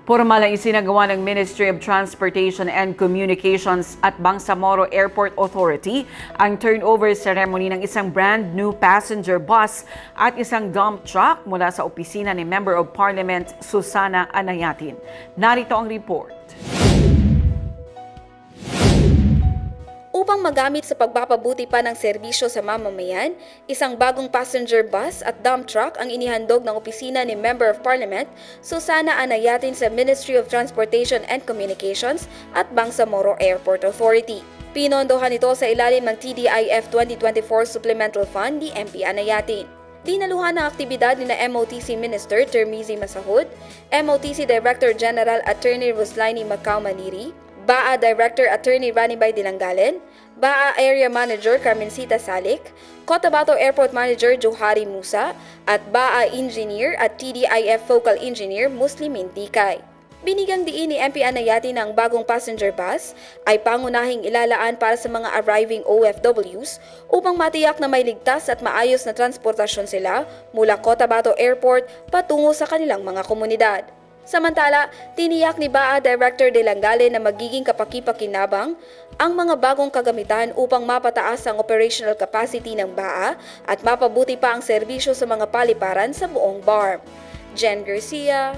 Formal ang isinagawa ng Ministry of Transportation and Communications at Bangsamoro Airport Authority ang turnover ceremony ng isang brand new passenger bus at isang dump truck mula sa opisina ni Member of Parliament Susana Anayatin. Narito ang report. Upang magamit sa pagpapabuti pa ng serbisyo sa mamamayan, isang bagong passenger bus at dump truck ang inihandog ng opisina ni Member of Parliament Susana Anayatin sa Ministry of Transportation and Communications at Bangsamoro Airport Authority. Pinondohan ito sa ilalim ng TDIF 2024 Supplemental Fund ni MP Anayatin. Dinaluhan ng aktibidad ni MOTC Minister Termizi Masahud, MOTC Director General Attorney Roslaini Macau Maniri, BAA Director Attorney Ranibay Dilangalen, BAA Area Manager Carmencita Salik, Cotabato Airport Manager Johari Musa, at BAA Engineer at TDIF Focal Engineer Muslimin Tikay. Binigyang diin ni MP Anayatin na ang bagong passenger bus ay pangunahing ilalaan para sa mga arriving OFWs upang matiyak na may ligtas at maayos na transportasyon sila mula Cotabato Airport patungo sa kanilang mga komunidad. Samantala, tiniyak ni BAA Director Dilangalen na magiging kapaki-pakinabang ang mga bagong kagamitan upang mapataas ang operational capacity ng BAA at mapabuti pa ang serbisyo sa mga paliparan sa buong BARM. Jen Garcia,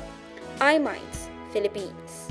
iMinds, Philippines.